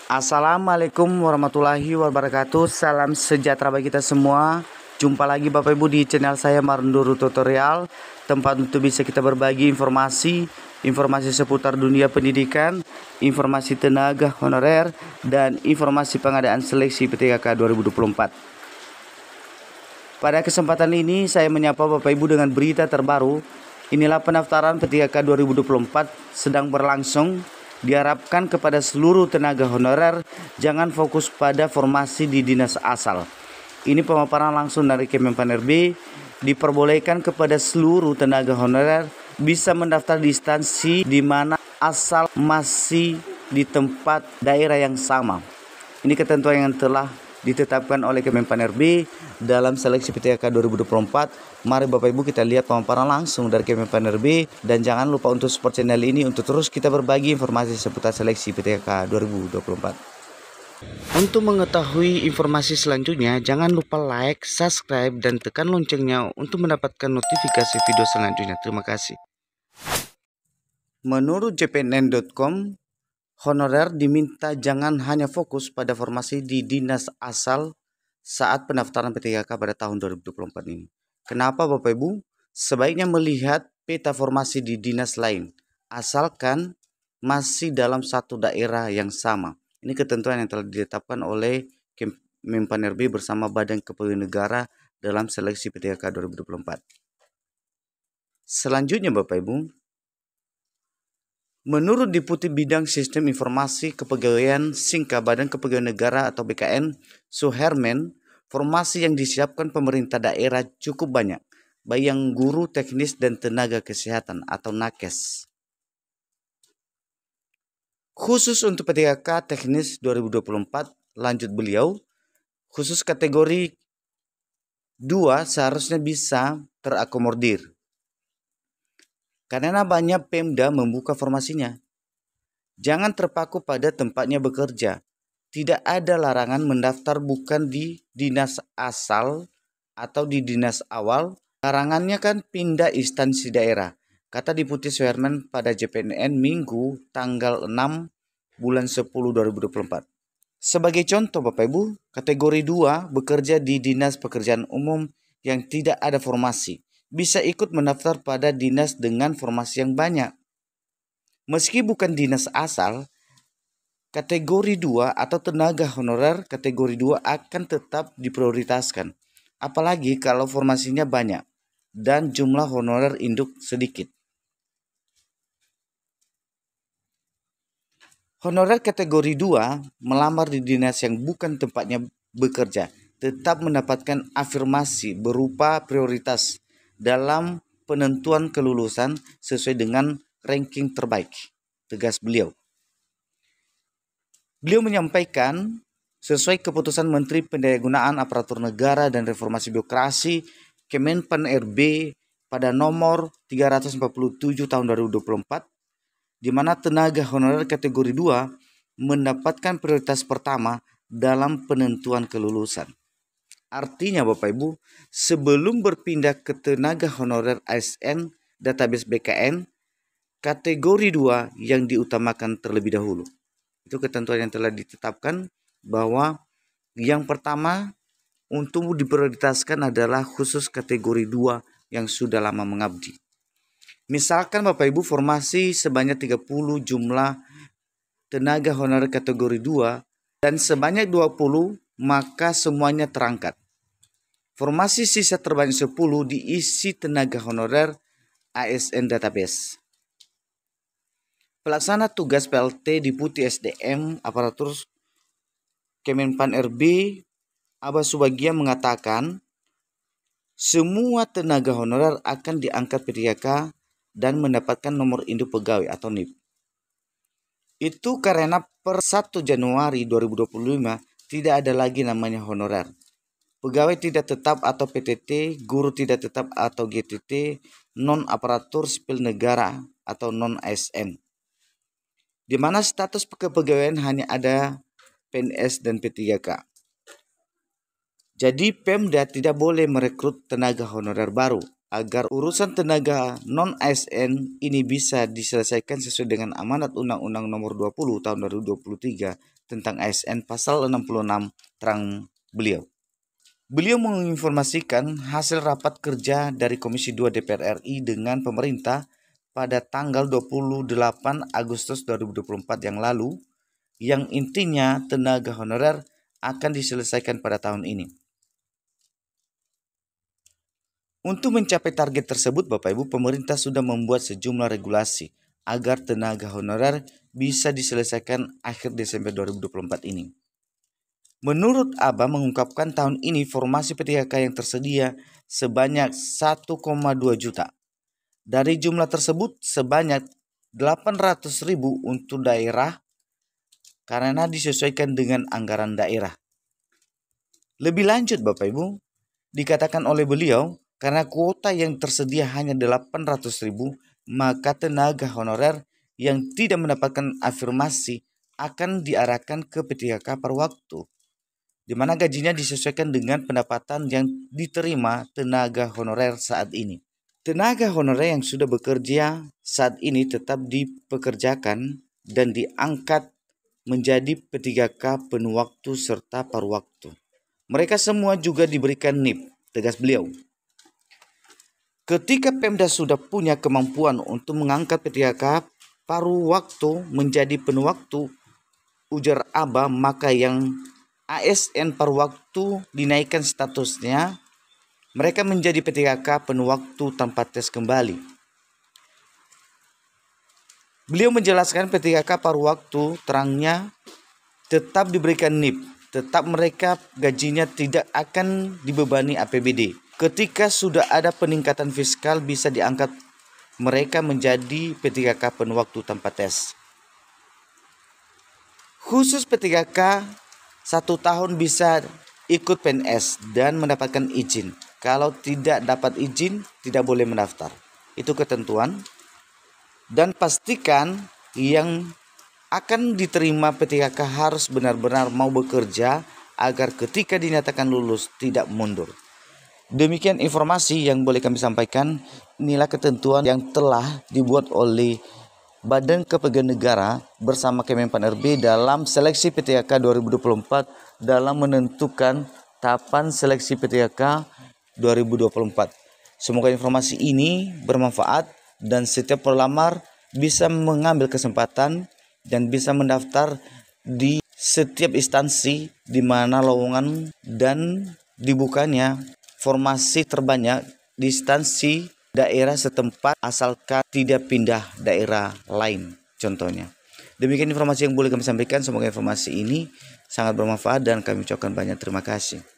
Assalamualaikum warahmatullahi wabarakatuh. Salam sejahtera bagi kita semua. Jumpa lagi Bapak Ibu di channel saya Marunduru Tutorial, tempat untuk bisa kita berbagi informasi seputar dunia pendidikan, informasi tenaga honorer, dan informasi pengadaan seleksi PTKK 2024. Pada kesempatan ini saya menyapa Bapak Ibu dengan berita terbaru. Inilah pendaftaran PTKK 2024 sedang berlangsung. Diharapkan kepada seluruh tenaga honorer jangan fokus pada formasi di dinas asal. Ini pemaparan langsung dari Kemenpan RB. Diperbolehkan kepada seluruh tenaga honorer bisa mendaftar di instansi di mana asal masih di tempat daerah yang sama. Ini ketentuan yang telah ditetapkan oleh Kemenpan RB dalam seleksi PTKK 2024. Mari Bapak Ibu kita lihat pemaparan langsung dari Kemenpan RB, dan jangan lupa untuk support channel ini untuk terus kita berbagi informasi seputar seleksi PTKK 2024. Untuk mengetahui informasi selanjutnya, jangan lupa like, subscribe, dan tekan loncengnya untuk mendapatkan notifikasi video selanjutnya. Terima kasih. Menurut jpnn.com, honorer diminta jangan hanya fokus pada formasi di dinas asal saat pendaftaran PTKK pada tahun 2024 ini. Kenapa Bapak Ibu? Sebaiknya melihat peta formasi di dinas lain, asalkan masih dalam satu daerah yang sama. Ini ketentuan yang telah ditetapkan oleh Kemenpan RB bersama Badan Kepegawaian Negara dalam seleksi PTKK 2024. Selanjutnya Bapak Ibu, menurut Deputi Bidang Sistem Informasi Kepegawaian Singka Badan Kepegawaian Negara atau BKN, Suherman, formasi yang disiapkan pemerintah daerah cukup banyak, baik yang guru, teknis, dan tenaga kesehatan atau nakes. Khusus untuk PTKK teknis 2024, lanjut beliau, khusus kategori 2 seharusnya bisa terakomodir. Karena banyak Pemda membuka formasinya. Jangan terpaku pada tempatnya bekerja. Tidak ada larangan mendaftar bukan di dinas asal atau di dinas awal. Larangannya kan pindah instansi daerah, kata Deputi Suherman pada JPNN Minggu tanggal 6 bulan 10 2024. Sebagai contoh Bapak Ibu, kategori 2 bekerja di Dinas Pekerjaan Umum yang tidak ada formasi, bisa ikut mendaftar pada dinas dengan formasi yang banyak. Meski bukan dinas asal, kategori 2 atau tenaga honorer kategori 2 akan tetap diprioritaskan, apalagi kalau formasinya banyak dan jumlah honorer induk sedikit. Honorer kategori 2 melamar di dinas yang bukan tempatnya bekerja tetap mendapatkan afirmasi berupa prioritas dalam penentuan kelulusan sesuai dengan ranking terbaik, tegas beliau. Beliau menyampaikan sesuai keputusan Menteri Pendayagunaan Aparatur Negara dan Reformasi Birokrasi Kemenpan RB pada nomor 347 tahun 2024, di mana tenaga honorer kategori 2 mendapatkan prioritas pertama dalam penentuan kelulusan. Artinya Bapak Ibu, sebelum berpindah ke tenaga honorer ASN database BKN, kategori 2 yang diutamakan terlebih dahulu. Itu ketentuan yang telah ditetapkan bahwa yang pertama untuk diprioritaskan adalah khusus kategori 2 yang sudah lama mengabdi. Misalkan Bapak Ibu formasi sebanyak 30 jumlah tenaga honorer kategori 2 dan sebanyak 20, maka semuanya terangkat. Formasi sisa terbanyak 10 diisi tenaga honorer ASN database. Pelaksana tugas PLT Deputi SDM Aparatur Kemenpan RB Abah Subagia mengatakan semua tenaga honorer akan diangkat PTKK dan mendapatkan nomor induk pegawai atau NIP. Itu karena per 1 Januari 2025 tidak ada lagi namanya honorer. Pegawai tidak tetap atau PTT, guru tidak tetap atau GTT, non-aparatur sipil negara atau non-ASN. Di mana status kepegawaian hanya ada PNS dan P3K. Jadi Pemda tidak boleh merekrut tenaga honorer baru agar urusan tenaga non-ASN ini bisa diselesaikan sesuai dengan amanat Undang-Undang Nomor 20 Tahun 2023 tentang ASN Pasal 66 terang beliau. Beliau menginformasikan hasil rapat kerja dari Komisi 2 DPR RI dengan pemerintah pada tanggal 28 Agustus 2024 yang lalu, yang intinya tenaga honorer akan diselesaikan pada tahun ini. Untuk mencapai target tersebut, Bapak Ibu, pemerintah sudah membuat sejumlah regulasi agar tenaga honorer bisa diselesaikan akhir Desember 2024 ini. Menurut Abah mengungkapkan tahun ini formasi P3K yang tersedia sebanyak 1,2 juta. Dari jumlah tersebut sebanyak 800.000 untuk daerah karena disesuaikan dengan anggaran daerah. Lebih lanjut Bapak Ibu, dikatakan oleh beliau, karena kuota yang tersedia hanya 800.000, maka tenaga honorer yang tidak mendapatkan afirmasi akan diarahkan ke P3K per waktu, di mana gajinya disesuaikan dengan pendapatan yang diterima tenaga honorer saat ini. Tenaga honorer yang sudah bekerja saat ini tetap dipekerjakan dan diangkat menjadi P3K penuh waktu serta paruh waktu. Mereka semua juga diberikan NIP, tegas beliau. Ketika Pemda sudah punya kemampuan untuk mengangkat P3K paruh waktu menjadi penuh waktu, ujar Abah, maka yang ASN paruh waktu dinaikkan statusnya, mereka menjadi P3K penuh waktu tanpa tes kembali. Beliau menjelaskan P3K paruh waktu terangnya tetap diberikan NIP, tetap mereka gajinya tidak akan dibebani APBD. Ketika sudah ada peningkatan fiskal bisa diangkat mereka menjadi P3K penuh waktu tanpa tes. Khusus P3K 1 tahun bisa ikut PNS dan mendapatkan izin. Kalau tidak dapat izin tidak boleh mendaftar. Itu ketentuan. Dan pastikan yang akan diterima P3K harus benar-benar mau bekerja agar ketika dinyatakan lulus tidak mundur. Demikian informasi yang boleh kami sampaikan. Inilah ketentuan yang telah dibuat oleh Badan Kepegawaian Negara bersama Kemenpan RB dalam seleksi P3K 2024 dalam menentukan tahapan seleksi P3K 2024. Semoga informasi ini bermanfaat dan setiap pelamar bisa mengambil kesempatan dan bisa mendaftar di setiap instansi di mana lowongan dan dibukanya formasi terbanyak di instansi daerah setempat asalkan tidak pindah daerah lain contohnya. Demikian informasi yang boleh kami sampaikan. Semoga informasi ini sangat bermanfaat dan kami ucapkan banyak terima kasih.